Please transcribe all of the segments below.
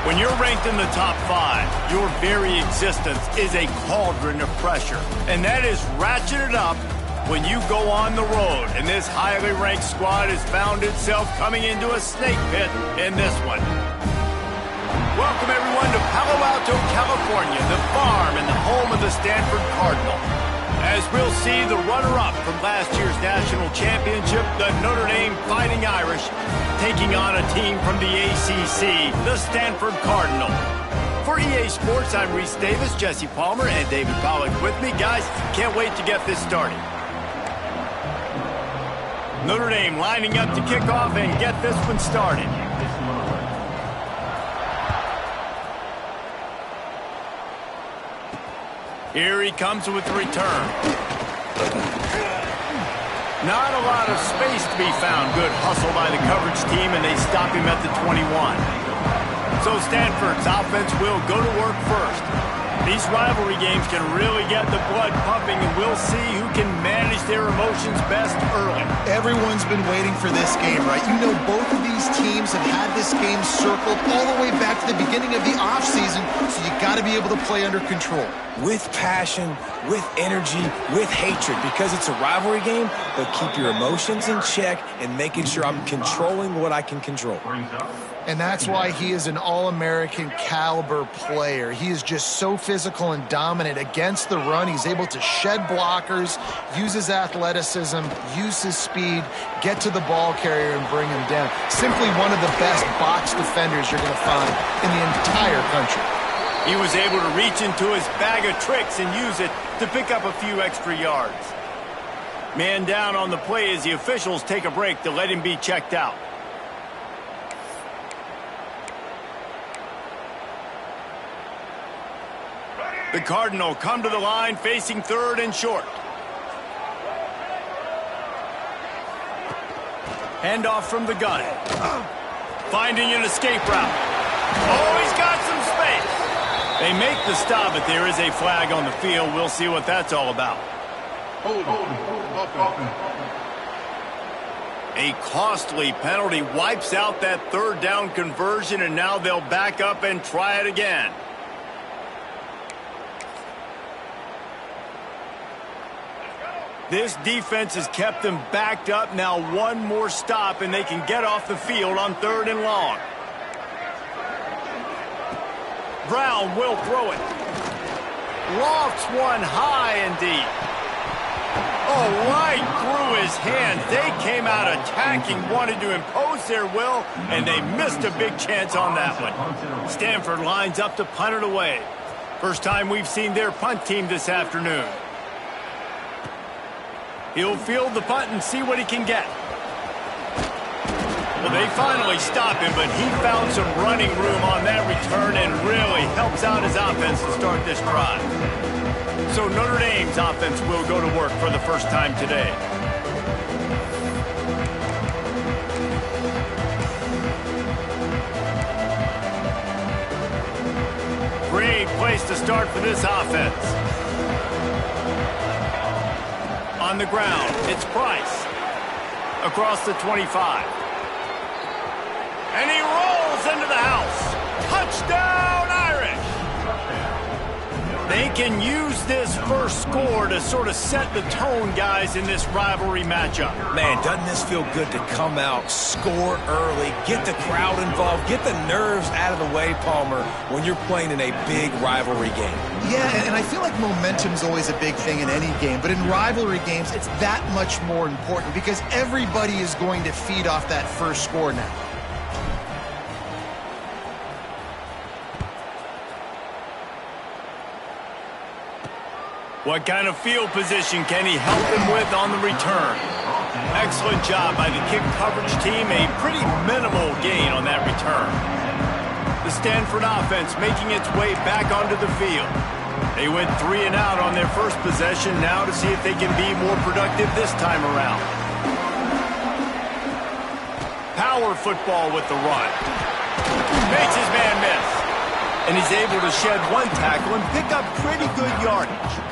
When you're ranked in the top 5, your very existence is a cauldron of pressure. And that is ratcheted up when you go on the road. And this highly ranked squad has found itself coming into a snake pit in this one. Welcome, everyone, to Palo Alto, California, the farm and the home of the Stanford Cardinal. As we'll see the runner-up from last year's national championship, the Notre Dame Fighting Irish, taking on a team from the ACC, the Stanford Cardinal. For EA Sports, I'm Reese Davis, Jesse Palmer, and David Pollack with me. Guys, can't wait to get this started. Notre Dame lining up to kick off and get this one started. Here he comes with the return. Not a lot of space to be found. Good hustle by the coverage team, and they stop him at the 21. So Stanford's offense will go to work first. These rivalry games can really get the blood pumping, and we'll see who can manage their emotions best early. Everyone's been waiting for this game, right? You know, both of these teams have had this game circled all the way back to the beginning of the offseason, so you got to be able to play under control. With passion, with energy, with hatred, because it's a rivalry game, but keep your emotions in check and making sure I'm controlling what I can control. And that's why he is an All-American caliber player. He is just so physical and dominant against the run. He's able to shed blockers, use his athleticism, use his speed, get to the ball carrier and bring him down. Simply one of the best box defenders you're going to find in the entire country. He was able to reach into his bag of tricks and use it to pick up a few extra yards. Man down on the play as the officials take a break to let him be checked out. The Cardinal come to the line facing third and short. Handoff from the gun. Finding an escape route. Oh, he's got some space. They make the stop, but there is a flag on the field. We'll see what that's all about. A costly penalty wipes out that third down conversion, and now they'll back up and try it again. This defense has kept them backed up. Now one more stop, and they can get off the field on third and long. Brown will throw it. Lofts one high and deep. Oh, right through his hands. They came out attacking, wanted to impose their will, and they missed a big chance on that one. Stanford lines up to punt it away. First time we've seen their punt team this afternoon. He'll field the punt and see what he can get. Well, they finally stop him, but he found some running room on that return and really helps out his offense to start this drive. So Notre Dame's offense will go to work for the first time today. Great place to start for this offense. On the ground, it's Price. Across the 25. And he rolls into the house. Touchdown, Irish! They can use this first score to sort of set the tone, guys, in this rivalry matchup. Man, doesn't this feel good to come out, score early, get the crowd involved, get the nerves out of the way, Palmer, when you're playing in a big rivalry game? Yeah, and I feel like momentum's always a big thing in any game, but in rivalry games, it's that much more important because everybody is going to feed off that first score now. What kind of field position can he help him with on the return? Excellent job by the kick coverage team. A pretty minimal gain on that return. The Stanford offense making its way back onto the field. They went 3 and out on their first possession. Now to see if they can be more productive this time around. Power football with the run. Makes his man miss. And he's able to shed one tackle and pick up pretty good yardage.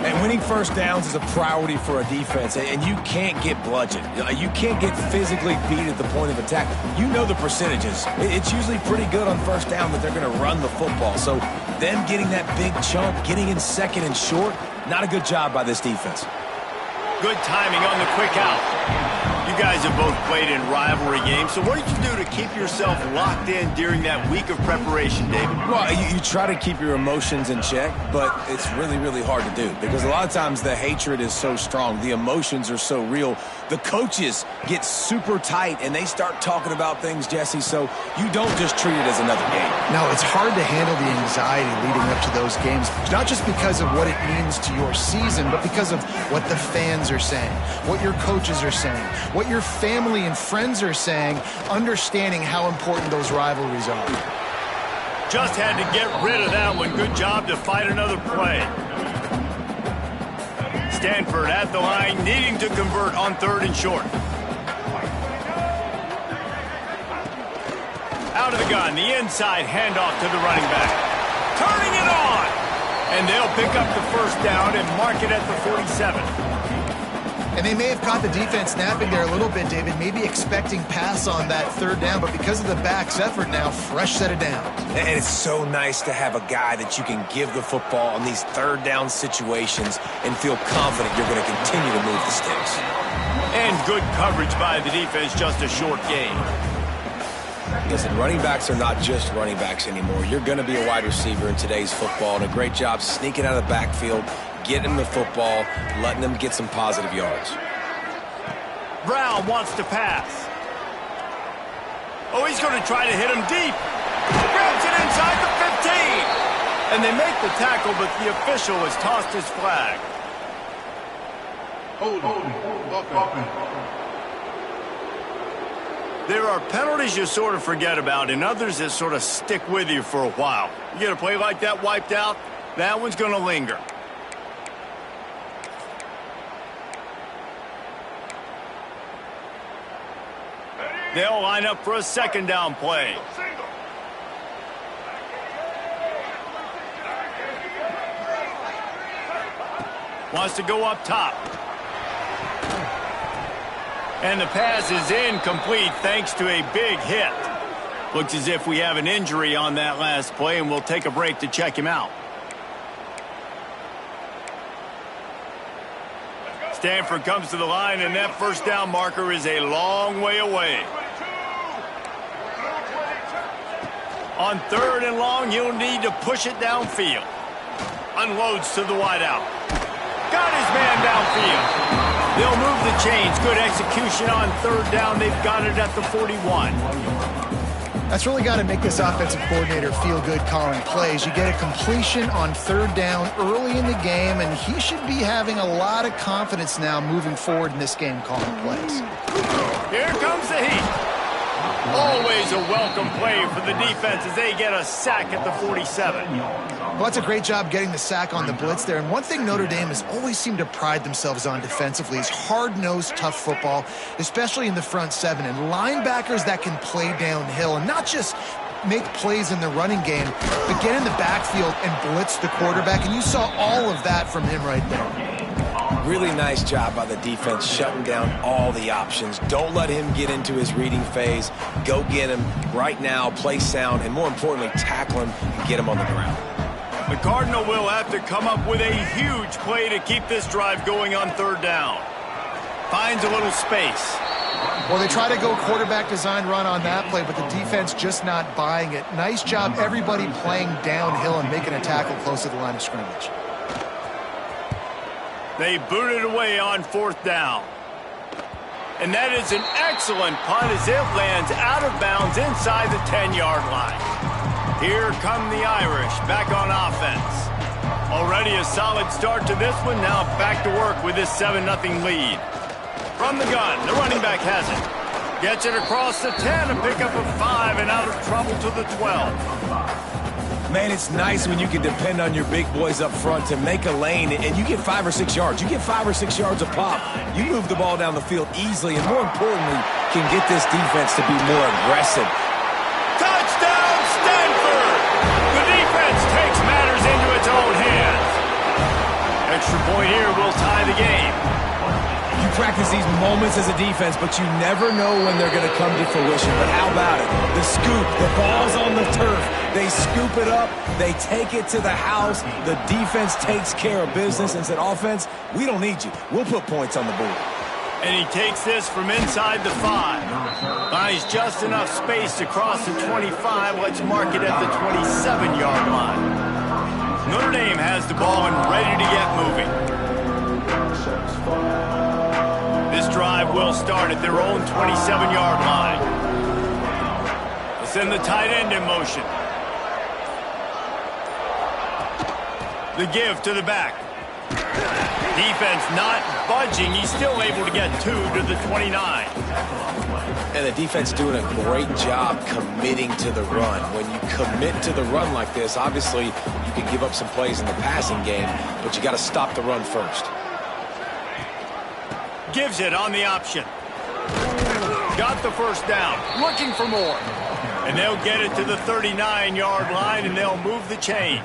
And winning first downs is a priority for a defense, and you can't get bludgeoned. You can't get physically beat at the point of attack. You know the percentages. It's usually pretty good on first down that they're going to run the football. So them getting that big chunk, getting in second and short, not a good job by this defense. Good timing on the quick out. You guys have both played in rivalry games, so what did you do to keep yourself locked in during that week of preparation, David? Well, you try to keep your emotions in check, but it's really, really hard to do because a lot of times the hatred is so strong. The emotions are so real. The coaches get super tight, and they start talking about things, Jesse, so you don't just treat it as another game. No, it's hard to handle the anxiety leading up to those games, not just because of what it means to your season, but because of what the fans are saying, what your coaches are saying, what your family and friends are saying, understanding how important those rivalries are. Just had to get rid of that one. Good job to fight another play. Stanford at the line, needing to convert on 3rd and short. Out of the gun, the inside handoff to the running back. Turning it on! And they'll pick up the first down and mark it at the 47. And they may have caught the defense snapping there a little bit, David, maybe expecting pass on that 3rd down, but because of the back's effort now, fresh set of downs. And it's so nice to have a guy that you can give the football on these 3rd down situations and feel confident you're going to continue to move the sticks. And good coverage by the defense, just a short gain. Listen, running backs are not just running backs anymore. You're going to be a wide receiver in today's football, and a great job sneaking out of the backfield, getting the football, letting them get some positive yards. Brown wants to pass. Oh, he's going to try to hit him deep. Grabs it inside the 15. And they make the tackle, but the official has tossed his flag. There are penalties you sort of forget about and others that sort of stick with you for a while. You get a play like that wiped out, that one's going to linger. They'll line up for a 2nd down play. Wants to go up top. And the pass is incomplete thanks to a big hit. Looks as if we have an injury on that last play, and we'll take a break to check him out. Stanford comes to the line, and that 1st down marker is a long way away. On 3rd and long, he'll need to push it downfield. Unloads to the wideout. Got his man downfield. They'll move the chains. Good execution on 3rd down. They've got it at the 41. That's really got to make this offensive coordinator feel good calling plays. You get a completion on 3rd down early in the game, and he should be having a lot of confidence now moving forward in this game calling plays. Here comes the heat. Always a welcome play for the defense as they get a sack at the 47. Well, that's a great job getting the sack on the blitz there. And one thing Notre Dame has always seemed to pride themselves on defensively is hard-nosed, tough football, especially in the front 7. And linebackers that can play downhill and not just make plays in the running game, but get in the backfield and blitz the quarterback. And you saw all of that from him right there. Really nice job by the defense shutting down all the options. Don't let him get into his reading phase. Go get him right now, play sound, and more importantly, tackle him and get him on the ground. The Cardinal will have to come up with a huge play to keep this drive going on 3rd down. Finds a little space. Well, they try to go quarterback design run on that play, but the defense just not buying it. Nice job, everybody playing downhill and making a tackle close to the line of scrimmage. They boot it away on 4th down. And that is an excellent punt as it lands out of bounds inside the 10-yard line. Here come the Irish back on offense. Already a solid start to this one. Now back to work with this 7-0 lead. From the gun, the running back has it. Gets it across the 10, a pickup of 5, and out of trouble to the 12. Man, it's nice when you can depend on your big boys up front to make a lane, and you get 5 or 6 yards. You get 5 or 6 yards a pop. You move the ball down the field easily, and more importantly, can get this defense to be more aggressive. Touchdown, Stanford! The defense takes matters into its own hands. A Extra point here will tie the game. You practice these moments as a defense, but you never know when they're going to come to fruition. But how about it? The scoop, the ball's on the turf. They scoop it up. They take it to the house. The defense takes care of business and said, offense, we don't need you. We'll put points on the board. And he takes this from inside the 5. Buys just enough space to cross the 25. Let's mark it at the 27-yard line. Notre Dame has the ball and ready to get moving. This drive will start at their own 27-yard line. Let's send the tight end in motion. The give to the back. Defense not budging. He's still able to get 2 to the 29. And the defense doing a great job committing to the run. When you commit to the run like this, obviously you can give up some plays in the passing game, but you got to stop the run first. Gives it on the option. Got the first down. Looking for more. And they'll get it to the 39-yard line, and they'll move the chains.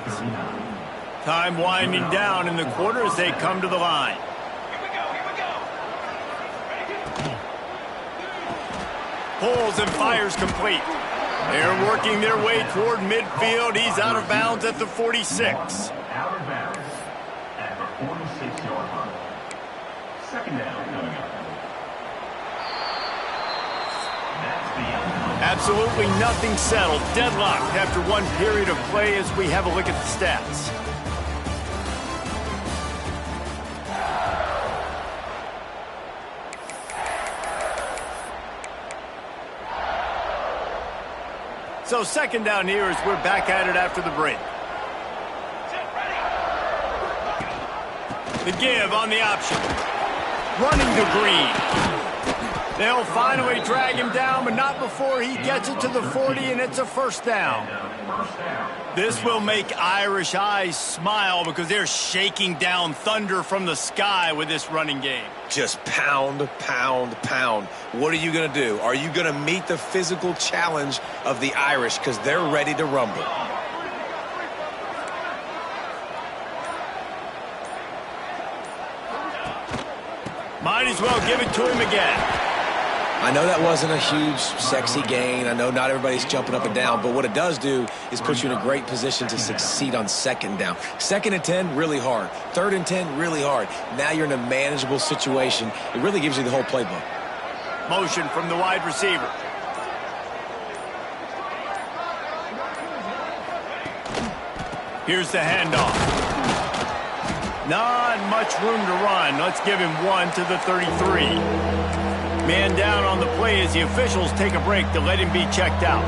Time winding down in the quarter as they come to the line. Pulls and fires complete. They're working their way toward midfield. He's out of bounds at the 46. Out of bounds at the 46-yard line. Second down coming up. Absolutely nothing settled. Deadlocked after one period of play as we have a look at the stats. So second down here as we're back at it after the break. The give on the option. Running to Green. They'll finally drag him down, but not before he gets it to the 40, and it's a first down. This will make Irish eyes smile because they're shaking down thunder from the sky with this running game. Just pound, pound, pound. What are you going to do? Are you going to meet the physical challenge of the Irish because they're ready to rumble? Might as well give it to him again. I know that wasn't a huge, sexy gain. I know not everybody's jumping up and down, but what it does do is put you in a great position to succeed on second down. Second and 10, really hard. Third and 10, really hard. Now you're in a manageable situation. It really gives you the whole playbook. Motion from the wide receiver. Here's the handoff. Not much room to run. Let's give him 1 to the 33. Man down on the play as the officials take a break to let him be checked out.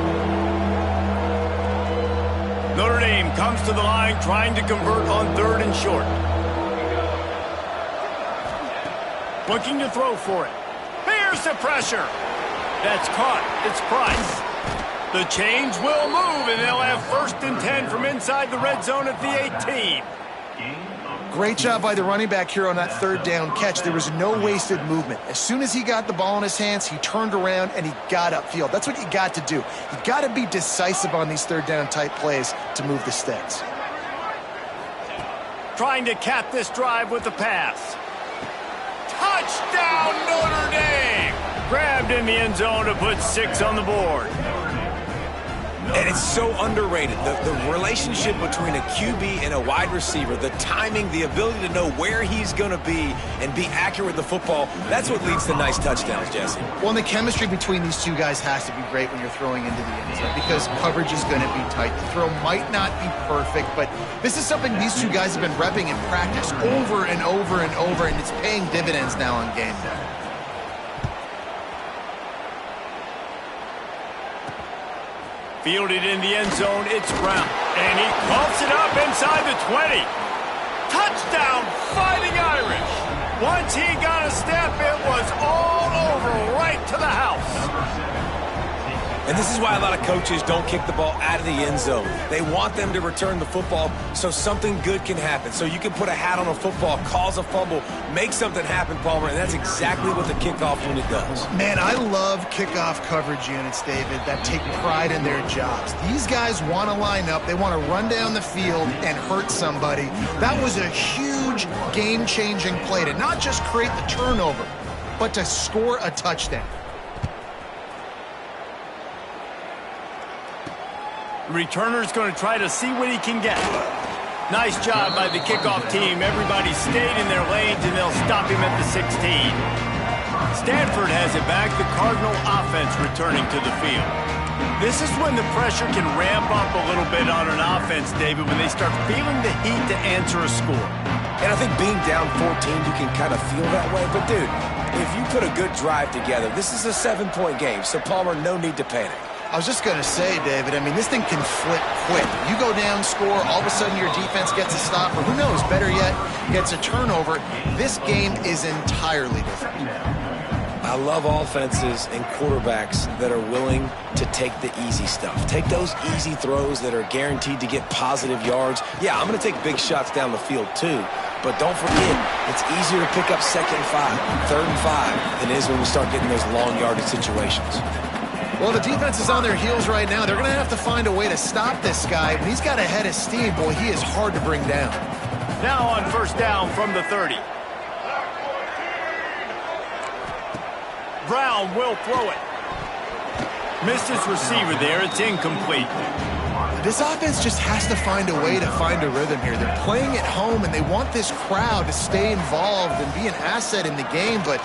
Notre Dame comes to the line trying to convert on 3rd and short. Looking to throw for it. Here's the pressure. That's caught. It's Price. The chains will move, and they'll have 1st and 10 from inside the red zone at the 18. Great job by the running back here on that 3rd down catch. There was no wasted movement. As soon as he got the ball in his hands, he turned around and he got upfield. That's what you got to do. You got to be decisive on these 3rd down type plays to move the sticks. Trying to cap this drive with the pass. Touchdown, Notre Dame! Grabbed in the end zone to put 6 on the board. And it's so underrated. The relationship between a QB and a wide receiver, the timing, the ability to know where he's going to be and be accurate with the football, that's what leads to nice touchdowns, Jesse. Well, and the chemistry between these two guys has to be great when you're throwing into the end zone because coverage is going to be tight. The throw might not be perfect, but this is something these two guys have been repping in practice over and over and over, and it's paying dividends now on game day. Fielded in the end zone, it's Brown. And he pumps it up inside the 20. Touchdown, Fighting Irish. Once he got a step, it was all over right to the house. And this is why a lot of coaches don't kick the ball out of the end zone. They want them to return the football so something good can happen. So you can put a hat on a football, cause a fumble, make something happen, Palmer, and that's exactly what the kickoff unit does. Man, I love kickoff coverage units, David, that take pride in their jobs. These guys want to line up. They want to run down the field and hurt somebody. That was a huge game-changing play to not just create the turnover, but to score a touchdown. Returner's going to try to see what he can get. Nice job by the kickoff team. Everybody stayed in their lanes, and they'll stop him at the 16. Stanford has it back. The Cardinal offense returning to the field. This is when the pressure can ramp up a little bit on an offense, David, when they start feeling the heat to answer a score. And I think being down 14, you can kind of feel that way. But, dude, if you put a good drive together, this is a 7-point game. So, Palmer, no need to panic. I was just going to say, David, I mean, this thing can flip quick. You go down, score, all of a sudden your defense gets a stop, or who knows, better yet, gets a turnover. This game is entirely different. I love offenses and quarterbacks that are willing to take the easy stuff. Take those easy throws that are guaranteed to get positive yards. Yeah, I'm going to take big shots down the field too, but don't forget, it's easier to pick up 2nd and 5, 3rd and 5 than it is when we start getting those long yardage situations. Well, the defense is on their heels right now. They're going to have to find a way to stop this guy. When he's got a head of steam, boy, he is hard to bring down. Now on first down from the 30. Brown will throw it. Missed his receiver there. It's incomplete. This offense just has to find a way to find a rhythm here. They're playing at home, and they want this crowd to stay involved and be an asset in the game, but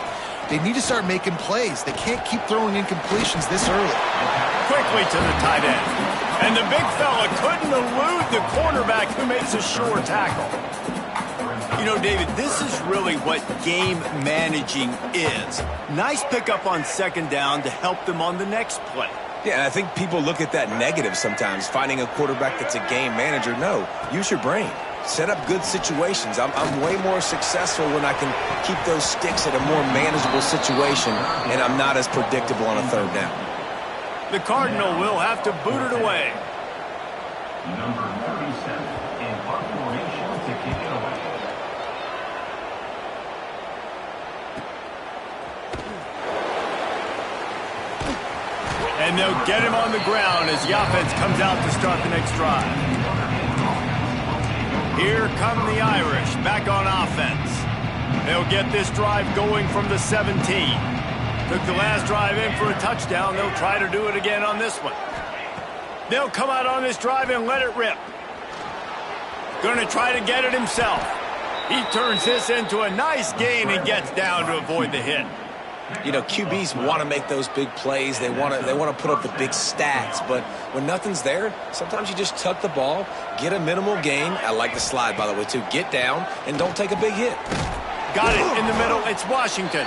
they need to start making plays. They can't keep throwing incompletions this early. Quickly to the tight end. And the big fella couldn't elude the cornerback who makes a sure tackle. You know, David, this is really what game managing is. Nice pickup on 2nd down to help them on the next play. Yeah, and I think people look at that negative sometimes, finding a quarterback that's a game manager. No, use your brain. Set up good situations. I'm way more successful when I can keep those sticks at a more manageable situation, and I'm not as predictable on a 3rd down. The Cardinal will have to boot it away. Number 37 in formation to kick it away. And they'll get him on the ground as the offense comes out to start the next drive. Here come the Irish back on offense. They'll get this drive going from the 17. Took the last drive in for a touchdown. They'll try to do it again on this one. They'll come out on this drive and let it rip. Going to try to get it himself. He turns this into a nice gain and gets down to avoid the hit. You know, QBs want to make those big plays. They want to put up the big stats. But when nothing's there, sometimes you just tuck the ball, get a minimal gain. I like the slide, by the way, too. Get down and don't take a big hit. Got it in the middle. It's Washington.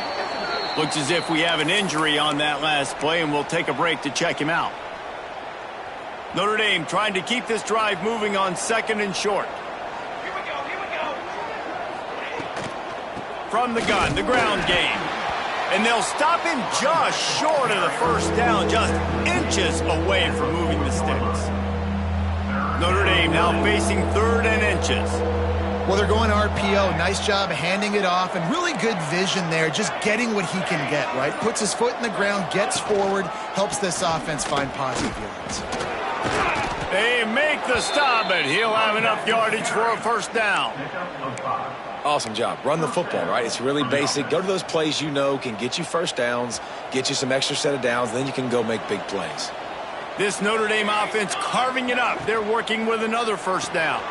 Looks as if we have an injury on that last play, and we'll take a break to check him out. Notre Dame trying to keep this drive moving on 2nd and short. Here we go. From the gun, the ground game. And they'll stop him just short of the first down, just inches away from moving the sticks. Notre Dame now facing 3rd and inches. Well, they're going RPO. Nice job handing it off, and really good vision there, just getting what he can get, right? Puts his foot in the ground, gets forward, helps this offense find positive yards. They make the stop, and he'll have enough yardage for a first down. Awesome job. Run the football, right? It's really basic. Go to those plays you know can get you first downs, get you some extra set of downs, then you can go make big plays. This Notre Dame offense carving it up. They're working with another first down.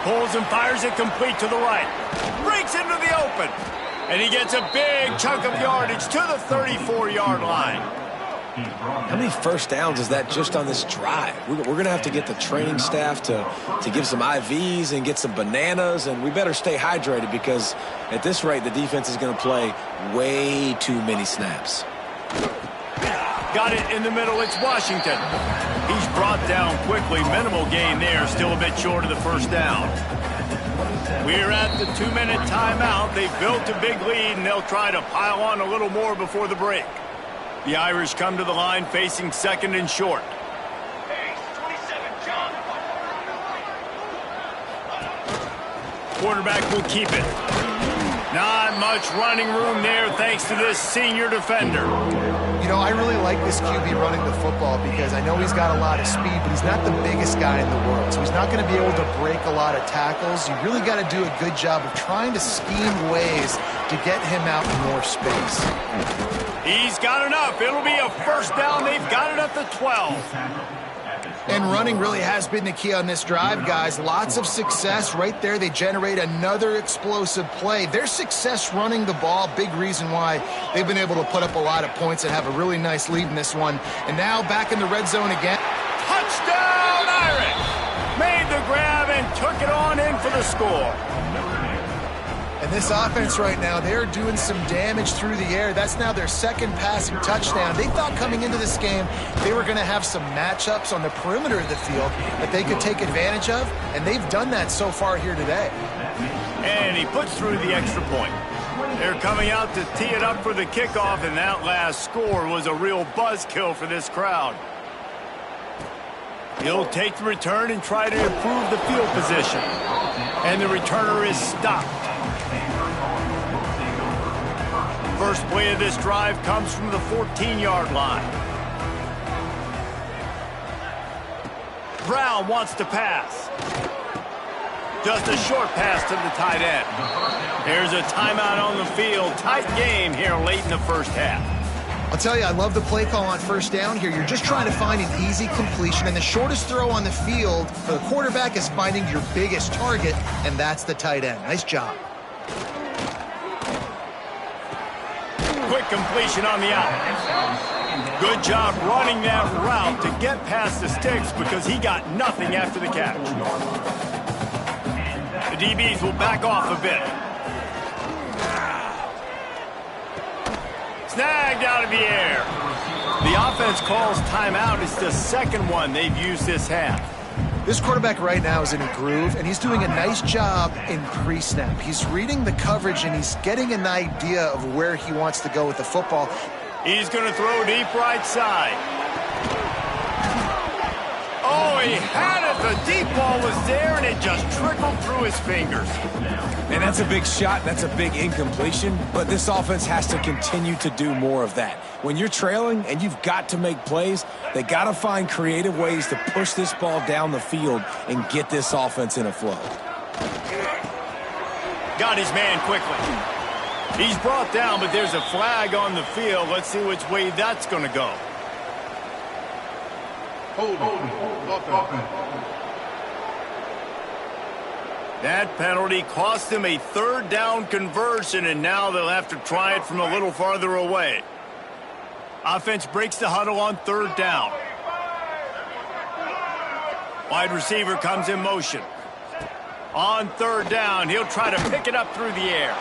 Pulls and fires it complete to the right. Breaks into the open. And he gets a big chunk of yardage to the 34-yard line. How many first downs is that just on this drive? We're going to have to get the training staff to give some IVs and get some bananas, and we better stay hydrated because at this rate, the defense is going to play way too many snaps. Got it in the middle. It's Washington. He's brought down quickly. Minimal gain there. Still a bit short of the first down. We're at the 2-minute timeout. They've built a big lead, and they'll try to pile on a little more before the break. The Irish come to the line facing second and short. Quarterback will keep it. Not much running room there thanks to this senior defender. You know, I really like this QB running the football because I know he's got a lot of speed, but he's not the biggest guy in the world. So he's not going to be able to break a lot of tackles. You really got to do a good job of trying to scheme ways to get him out in more space. He's got enough. It'll be a first down. They've got it at the 12. And running really has been the key on this drive, guys. Lots of success right there. They generate another explosive play. Their success running the ball, big reason why they've been able to put up a lot of points and have a really nice lead in this one. And now back in the red zone again. Touchdown, Irish! Made the grab and took it on in for the score. And this offense right now, they're doing some damage through the air. That's now their second passing touchdown. They thought coming into this game they were going to have some matchups on the perimeter of the field that they could take advantage of, and they've done that so far here today. And he puts through the extra point. They're coming out to tee it up for the kickoff, and that last score was a real buzzkill for this crowd. He'll take the return and try to improve the field position. And the returner is stopped. First play of this drive comes from the 14-yard line. Brown wants to pass. Just a short pass to the tight end. There's a timeout on the field. Tight game here late in the first half. I'll tell you, I love the play call on first down here. You're just trying to find an easy completion, and the shortest throw on the field for the quarterback is finding your biggest target, and that's the tight end. Nice job. Quick completion on the out. Good job running that route to get past the sticks because he got nothing after the catch. The DBs will back off a bit. Snagged out of the air. The offense calls timeout. It's the second one they've used this half. This quarterback right now is in a groove, and he's doing a nice job in pre-snap. He's reading the coverage, and he's getting an idea of where he wants to go with the football. He's going to throw deep right side. Oh, he had it. The deep ball was there, and it just trickled through his fingers. And that's a big shot. That's a big incompletion. But this offense has to continue to do more of that. When you're trailing and you've got to make plays, they got to find creative ways to push this ball down the field and get this offense in a flow. Got his man quickly. He's brought down, but there's a flag on the field. Let's see which way that's going to go. That penalty cost him a third down conversion, and now they'll have to try it from a little farther away. Offense breaks the huddle on third down. Wide receiver comes in motion. On third down, he'll try to pick it up through the air.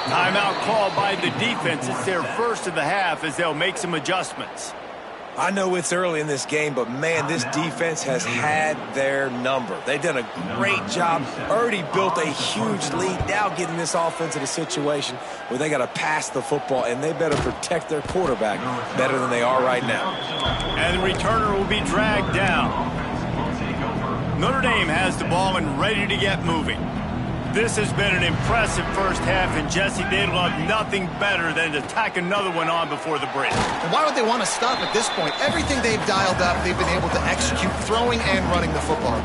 Timeout called by the defense. It's their first of the half as they'll make some adjustments. I know it's early in this game, but, man, this defense has had their number. They've done a great job, already built a huge lead, now getting this offense in a situation where they got to pass the football, and they better protect their quarterback better than they are right now. And the returner will be dragged down. Notre Dame has the ball and ready to get moving. This has been an impressive first half, and Jesse, they'd love nothing better than to tack another one on before the break. And why would they want to stop at this point? Everything they've dialed up, they've been able to execute throwing and running the football.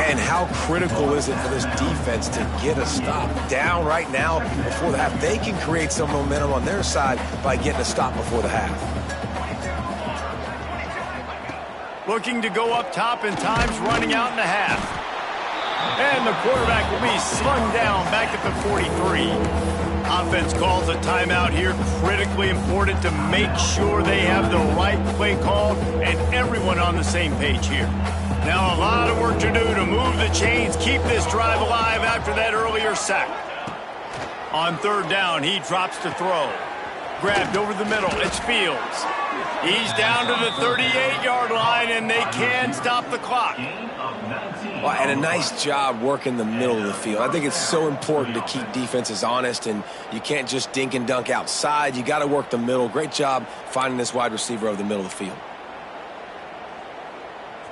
And how critical is it for this defense to get a stop down right now before the half? They can create some momentum on their side by getting a stop before the half. Looking to go up top, and time's running out in the half. And the quarterback will be slung down back at the 43. Offense calls a timeout here. Critically important to make sure they have the right play call and everyone on the same page here. Now a lot of work to do to move the chains, keep this drive alive after that earlier sack. On third down, he drops to throw. Grabbed over the middle. It's Fields. He's down to the 38-yard line, and they can stop the clock. Well, and a nice job working the middle of the field. I think it's so important to keep defenses honest, and you can't just dink and dunk outside. You got to work the middle. Great job finding this wide receiver over the middle of the field.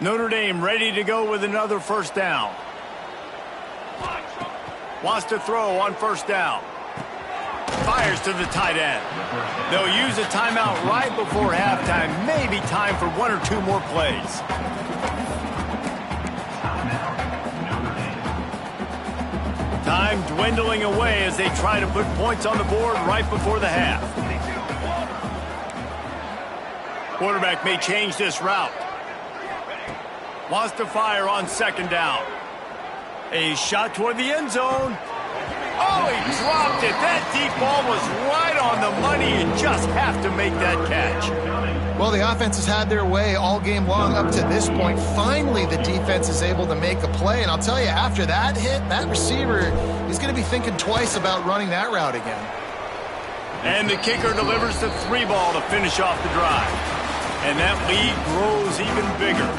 Notre Dame ready to go with another first down. Wants to throw on first down. Fires to the tight end. They'll use a timeout right before halftime. Maybe time for one or two more plays. Time dwindling away as they try to put points on the board right before the half. Quarterback may change this route. Wants to fire on second down. A shot toward the end zone. Oh, he dropped it. That deep ball was right on the money. You just have to make that catch. Well, the offense has had their way all game long up to this point. Finally, the defense is able to make a play. And I'll tell you, after that hit, that receiver is going to be thinking twice about running that route again. And the kicker delivers the 3-ball to finish off the drive. And that lead grows even bigger.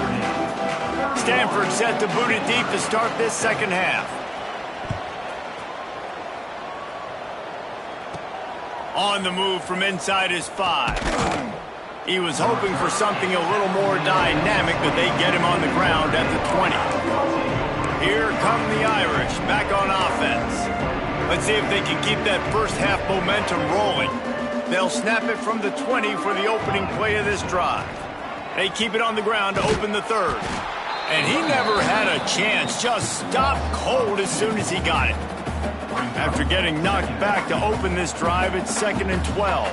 Stanford set to boot it deep to start this second half. On the move from inside his 5. He was hoping for something a little more dynamic, but they get him on the ground at the 20. Here come the Irish back on offense. Let's see if they can keep that first half momentum rolling. They'll snap it from the 20 for the opening play of this drive. They keep it on the ground to open the third. And he never had a chance, just stopped cold as soon as he got it. After getting knocked back to open this drive, it's 2nd and 12.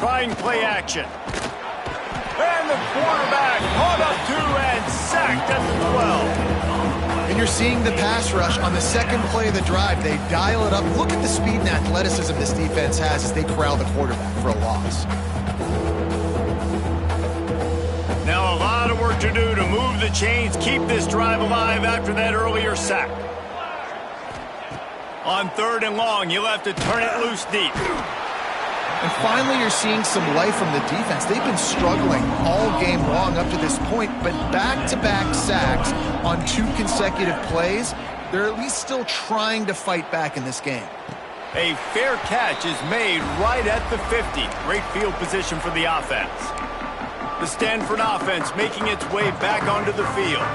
Trying play action. And the quarterback caught up to and sacked at the 12. And you're seeing the pass rush on the second play of the drive. They dial it up. Look at the speed and athleticism this defense has as they corral the quarterback for a loss. Now a lot of work to do to move the chains, keep this drive alive after that earlier sack. On 3rd and long, you'll have to turn it loose deep. And finally, you're seeing some life from the defense. They've been struggling all game long up to this point, but back-to-back sacks on 2 consecutive plays, they're at least still trying to fight back in this game. A fair catch is made right at the 50. Great field position for the offense. The Stanford offense making its way back onto the field.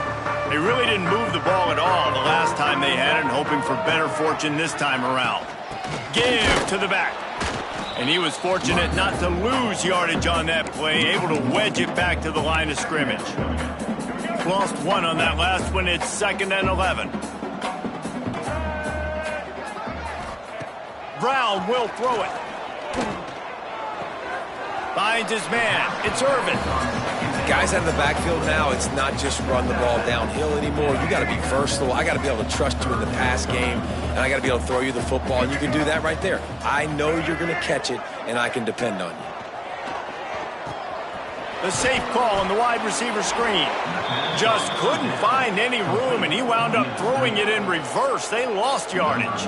They really didn't move the ball at all the last time they had it, hoping for better fortune this time around. Give to the back. And he was fortunate not to lose yardage on that play, able to wedge it back to the line of scrimmage. Lost 1 on that last one. It's 2nd and 11. Brown will throw it. Finds his man. It's Irvin. Guys out of the backfield now, it's not just run the ball downhill anymore. You got to be versatile. I got to be able to trust you in the pass game, and I got to be able to throw you the football, and you can do that right there. I know you're going to catch it, and I can depend on you. The safe call on the wide receiver screen. Just couldn't find any room, and he wound up throwing it in reverse. They lost yardage.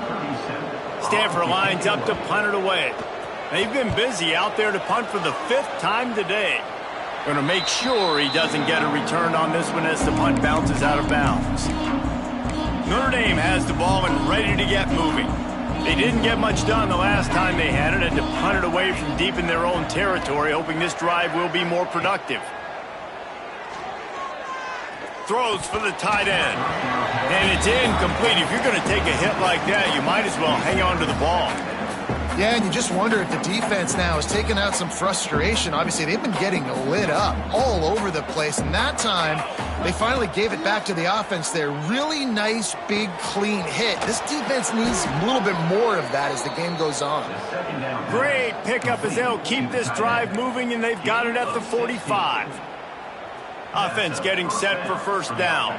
Stanford lines up to punt it away. They've been busy out there to punt for the 5th time today. Going to make sure he doesn't get a return on this one as the punt bounces out of bounds. Notre Dame has the ball and ready to get moving. They didn't get much done the last time they had it, and to punt it away from deep in their own territory, hoping this drive will be more productive. Throws for the tight end. And it's incomplete. If you're going to take a hit like that, you might as well hang on to the ball. Yeah, and you just wonder if the defense now is taking out some frustration. Obviously, they've been getting lit up all over the place, and that time they finally gave it back to the offense there. Really nice, big, clean hit. This defense needs a little bit more of that as the game goes on. Great pickup as they'll keep this drive moving, and they've got it at the 45. Offense getting set for first down.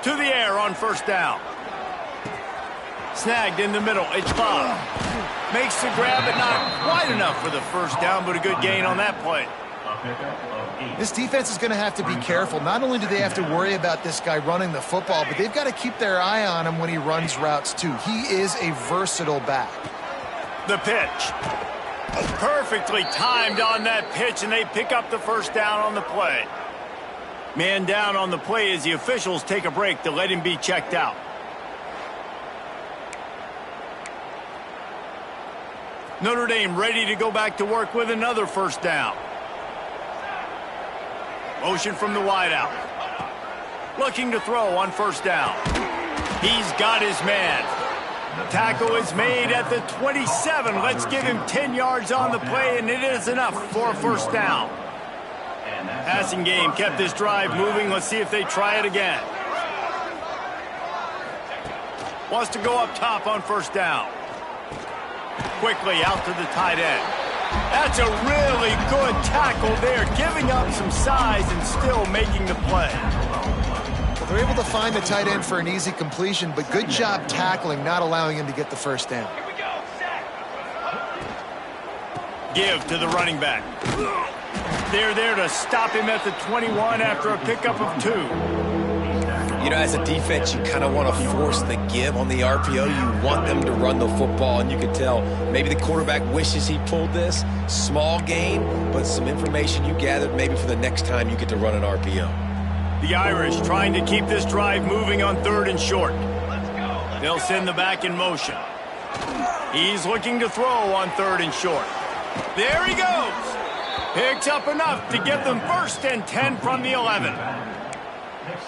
To the air on first down. Snagged in the middle. It's Bob. Makes the grab, but not quite enough for the first down, but a good gain on that play. This defense is going to have to be careful. Not only do they have to worry about this guy running the football, but they've got to keep their eye on him when he runs routes too. He is a versatile back. The pitch. Perfectly timed on that pitch, and they pick up the first down on the play. Man down on the play as the officials take a break to let him be checked out. Notre Dame ready to go back to work with another first down. Motion from the wideout. Looking to throw on first down. He's got his man. Tackle is made at the 27. Let's give him 10 yards on the play, and it is enough for a first down. Passing game kept this drive moving. Let's see if they try it again. Wants to go up top on first down. Quickly out to the tight end. That's a really good tackle there, giving up some size and still making the play. They're able to find the tight end for an easy completion, but good job tackling, not allowing him to get the first down. Give to the running back. They're there to stop him at the 21 after a pickup of 2. You know, as a defense, you kind of want to force the give on the RPO. You want them to run the football, and you can tell maybe the quarterback wishes he pulled this. Small gain, but some information you gathered maybe for the next time you get to run an RPO. The Irish trying to keep this drive moving on 3rd and short. They'll send the back in motion. He's looking to throw on 3rd and short. There he goes. Picks up enough to give them 1st and 10 from the 11.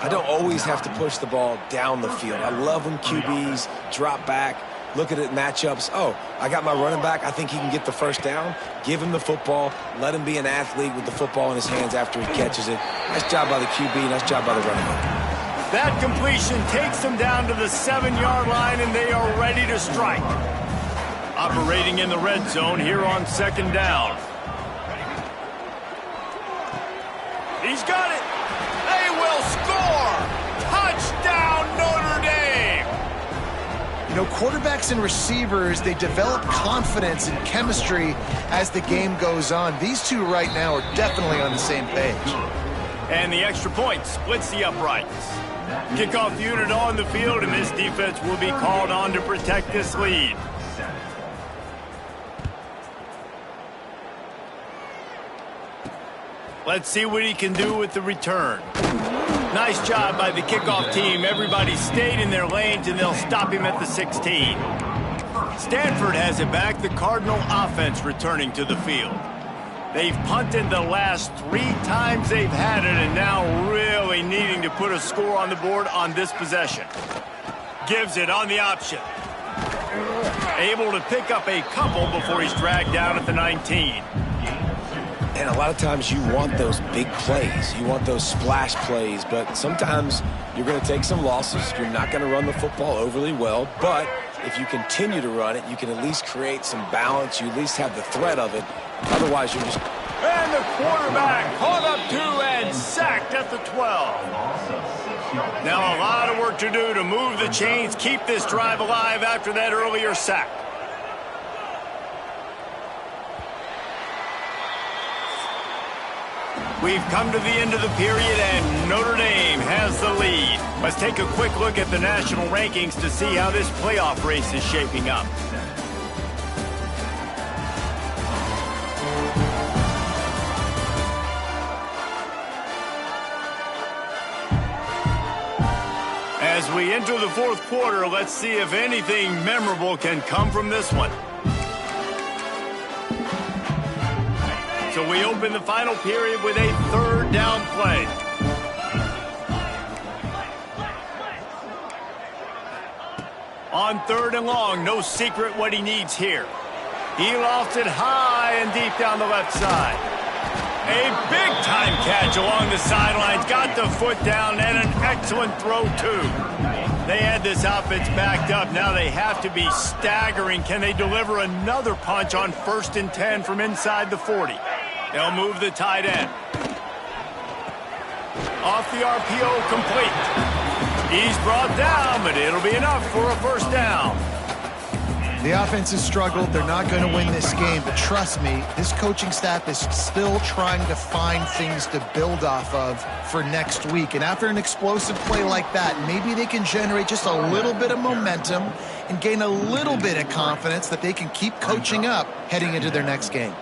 I don't always have to push the ball down the field. I love when QBs drop back, look at it matchups. Oh, I got my running back. I think he can get the first down. Give him the football. Let him be an athlete with the football in his hands after he catches it. Nice job by the QB. Nice job by the running back. That completion takes them down to the 7-yard line, and they are ready to strike. Operating in the red zone here on 2nd down. He's got it. They will score. Touchdown, Notre Dame. You know, quarterbacks and receivers, they develop confidence and chemistry as the game goes on. These two right now are definitely on the same page. And the extra point splits the uprights. Kickoff unit on the field, and this defense will be called on to protect this lead. Let's see what he can do with the return. Nice job by the kickoff team. Everybody stayed in their lanes, and they'll stop him at the 16. Stanford has it back. The Cardinal offense returning to the field. They've punted the last 3 times they've had it, and now really needing to put a score on the board on this possession. Gives it on the option. Able to pick up a couple before he's dragged down at the 19. And a lot of times you want those big plays. You want those splash plays, but sometimes you're going to take some losses. You're not going to run the football overly well, but if you continue to run it, you can at least create some balance. You at least have the threat of it. Otherwise, you're just... And the quarterback caught up to and sacked at the 12. Now a lot of work to do to move the chains, keep this drive alive after that earlier sack. We've come to the end of the period, and Notre Dame has the lead. Let's take a quick look at the national rankings to see how this playoff race is shaping up. As we enter the 4th quarter, let's see if anything memorable can come from this one. So we open the final period with a 3rd down play. On 3rd and long, no secret what he needs here. He lofts it high and deep down the left side. A big-time catch along the sidelines. Got the foot down and an excellent throw, too. They had this offense backed up. Now they have to be staggering. Can they deliver another punch on 1st and 10 from inside the 40? They'll move the tight end. Off the RPO, complete. He's brought down, but it'll be enough for a first down. The offense has struggled. They're not going to win this game, but trust me, this coaching staff is still trying to find things to build off of for next week. And after an explosive play like that, maybe they can generate just a little bit of momentum and gain a little bit of confidence that they can keep coaching up heading into their next game.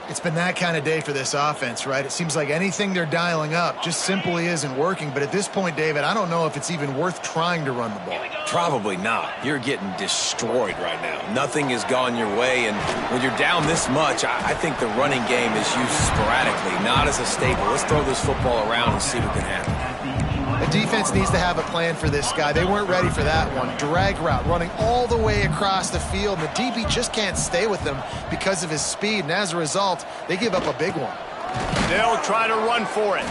It's been that kind of day for this offense, right? It seems like anything they're dialing up just simply isn't working. But at this point, David, I don't know if it's even worth trying to run the ball. Probably not. You're getting destroyed right now. Nothing has gone your way, and when you're down this much, I think the running game is used sporadically, not as a staple. Let's throw this football around and see what can happen. The defense needs to have a plan for this guy. They weren't ready for that one. Drag route, running all the way across the field. The DB just can't stay with them because of his speed, and as a result, they give up a big one. They'll try to run for it.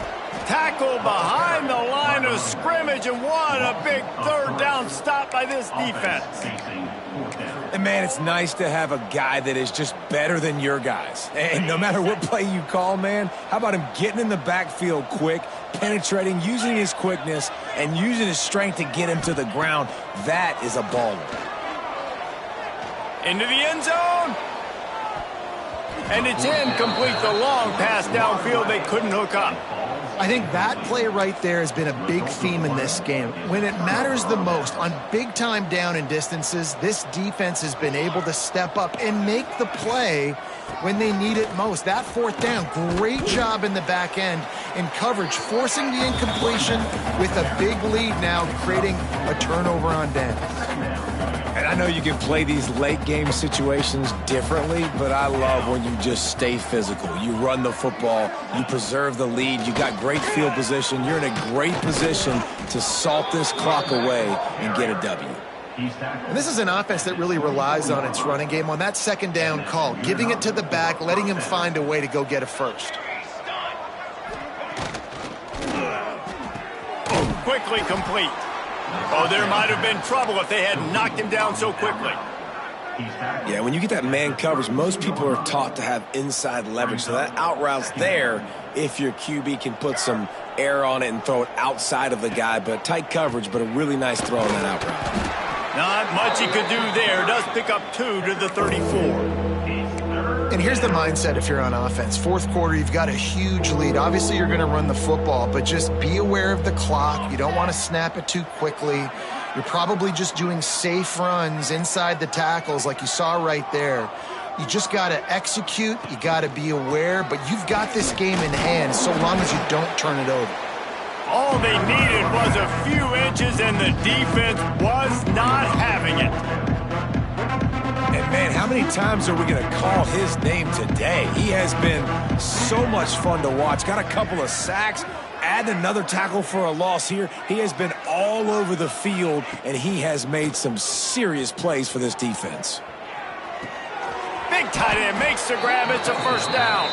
Tackle behind the line of scrimmage, and what a big third down stop by this defense. And, man, it's nice to have a guy that is just better than your guys. And no matter what play you call, man, how about him getting in the backfield quick, penetrating, using his quickness, and using his strength to get him to the ground? That is a baller. Into the end zone. And it's incomplete. The long pass downfield they couldn't hook up. I think that play right there has been a big theme in this game. When it matters the most, on big-time down and distances, this defense has been able to step up and make the play when they need it most. That fourth down, great job in the back end in coverage, forcing the incompletion with a big lead now, creating a turnover on downs. And I know you can play these late-game situations differently, but I love when you just stay physical. You run the football, you preserve the lead, you got great field position, you're in a great position to salt this clock away and get a W. And this is an offense that really relies on its running game on that second down call, giving it to the back, letting him find a way to go get a first. Quickly complete. Oh, there might have been trouble if they had knocked him down so quickly. Yeah, when you get that man coverage, most people are taught to have inside leverage. So that out route's there if your QB can put some air on it and throw it outside of the guy. But tight coverage, but a really nice throw on that out route. Not much he could do there. Does pick up 2 to the 34. And here's the mindset if you're on offense. Fourth quarter, you've got a huge lead. Obviously, you're going to run the football, but just be aware of the clock. You don't want to snap it too quickly. You're probably just doing safe runs inside the tackles like you saw right there. You just got to execute. You got to be aware, but you've got this game in hand so long as you don't turn it over. All they needed was a few inches, and the defense was not having it. And, man, how many times are we going to call his name today? He has been so much fun to watch. Got a couple of sacks, add another tackle for a loss here. He has been all over the field, and he has made some serious plays for this defense. Big tight end makes the grab. It's a first down.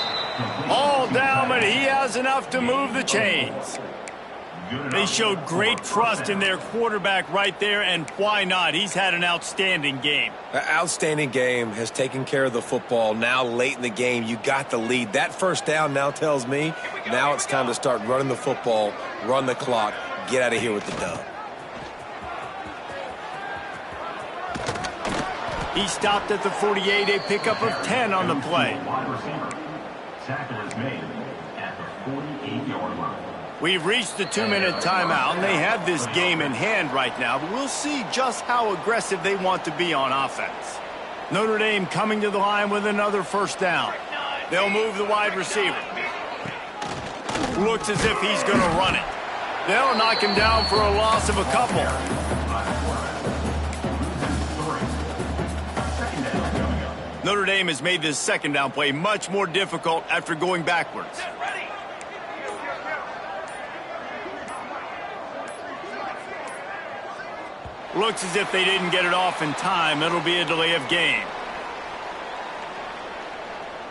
All down, but he has enough to move the chains. They showed great trust in their quarterback right there, and why not? He's had an outstanding game. An outstanding game, has taken care of the football. Now late in the game, you got the lead. That first down now tells me now it's time to start running the football, run the clock, get out of here with the dub. He stopped at the 48, a pickup of 10 on the play. Tackle is made at the 48-yard line. We've reached the 2-minute timeout, and they have this game in hand right now, but we'll see just how aggressive they want to be on offense. Notre Dame coming to the line with another first down. They'll move the wide receiver. Looks as if he's going to run it. They'll knock him down for a loss of a couple. Notre Dame has made this second down play much more difficult after going backwards. Looks as if they didn't get it off in time. It'll be a delay of game.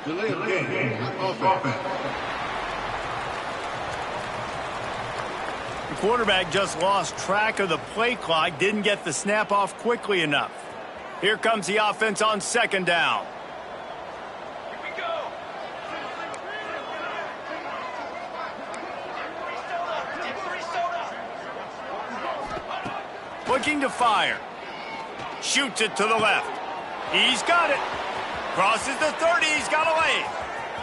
Delay of game. Offense. The quarterback just lost track of the play clock, didn't get the snap off quickly enough. Here comes the offense on second down. Here we go. Looking to fire. Shoots it to the left. He's got it. Crosses the 30. He's got a lane.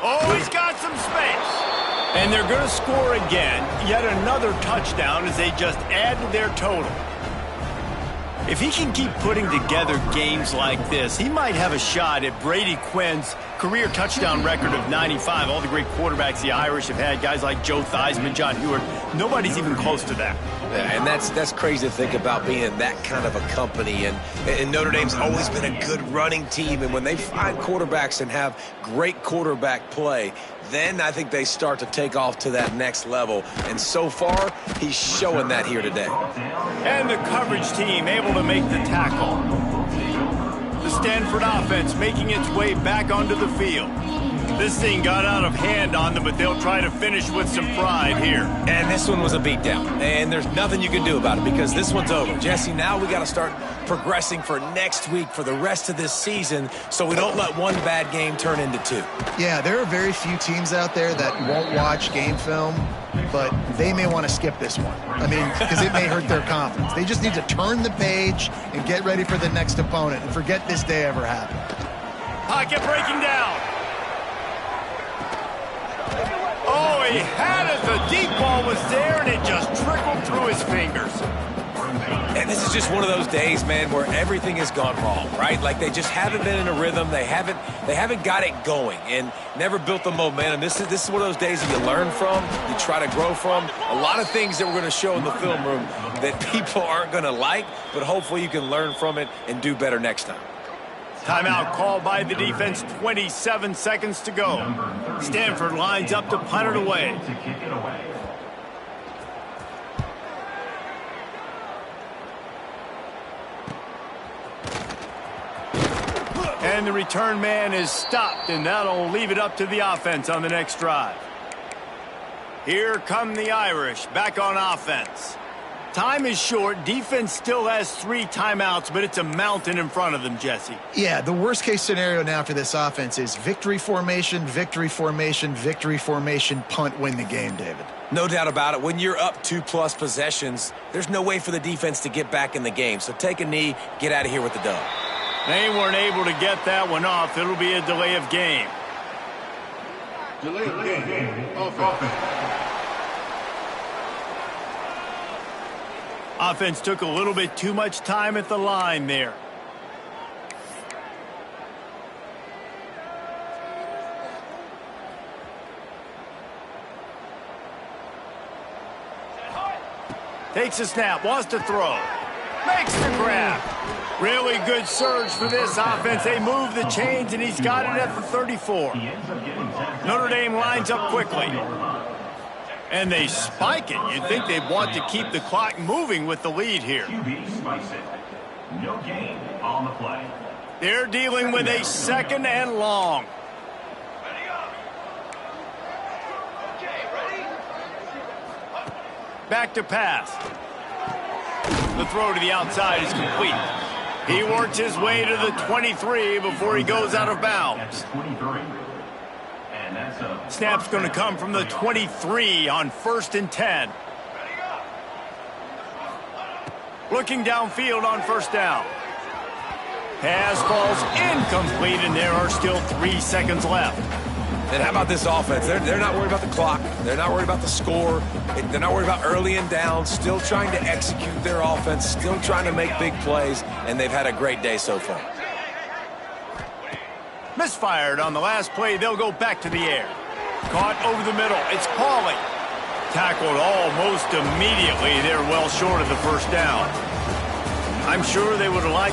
Oh, he's got some space. And they're going to score again. Yet another touchdown as they just add to their total. If he can keep putting together games like this, he might have a shot at Brady Quinn's career touchdown record of 95. All the great quarterbacks the Irish have had, guys like Joe Theismann, John Heward, nobody's even close to that. Yeah, and that's crazy to think about being that kind of a company. And Notre Dame's always been a good running team. And when they find quarterbacks and have great quarterback play, then I think they start to take off to that next level. And so far, he's showing that here today. And the coverage team able to make the tackle. The Stanford offense making its way back onto the field. This thing got out of hand on them, but they'll try to finish with some pride here. And this one was a beatdown. And there's nothing you can do about it because this one's over. Jesse, now we got to start progressing for next week, for the rest of this season, so we don't let one bad game turn into two. Yeah, there are very few teams out there that won't watch game film, but they may want to skip this one. I mean, because it may hurt their confidence. They just need to turn the page and get ready for the next opponent and forget this day ever happened. Pocket breaking down. Oh, he had it. The deep ball was there, and it just trickled through his fingers. And this is just one of those days, man, where everything has gone wrong, right? Like they just haven't been in a rhythm. They haven't got it going and never built the momentum. This is one of those days that you learn from, you try to grow from. A lot of things that we're going to show in the film room that people aren't going to like, but hopefully you can learn from it and do better next time. Timeout called by the defense, 27 seconds to go. Stanford lines up to punt it away. And the return man is stopped, and that'll leave it up to the offense on the next drive. Here come the Irish, back on offense. Time is short. Defense still has 3 timeouts, but it's a mountain in front of them, Jesse. Yeah, the worst-case scenario now for this offense is victory formation, victory formation, victory formation, punt, win the game, David. No doubt about it. When you're up 2+ possessions, there's no way for the defense to get back in the game. So take a knee, get out of here with the dub. They weren't able to get that one off. It'll be a delay of game. Delay of game. Offense. Offense took a little bit too much time at the line there. Takes a snap, wants to throw. Makes the grab. Really good surge for this offense. They move the chains, and he's got it at the 34. Notre Dame lines up quickly. And they spike it. You'd think they'd want to keep the clock moving with the lead here. No gain on the play. They're dealing with a 2nd and long. Back to pass. The throw to the outside is complete. He works his way to the 23 before he goes out of bounds. Snap's going to come from the 23 on 1st and 10. Looking downfield on 1st down. Pass falls incomplete, and there are still 3 seconds left. And how about this offense? They're not worried about the clock. They're not worried about the score. They're not worried about early and down. Still trying to execute their offense. Still trying to make big plays. And they've had a great day so far. Misfired on the last play. They'll go back to the air. Caught over the middle. It's Pauly. Tackled almost immediately. They're well short of the 1st down. I'm sure they would have liked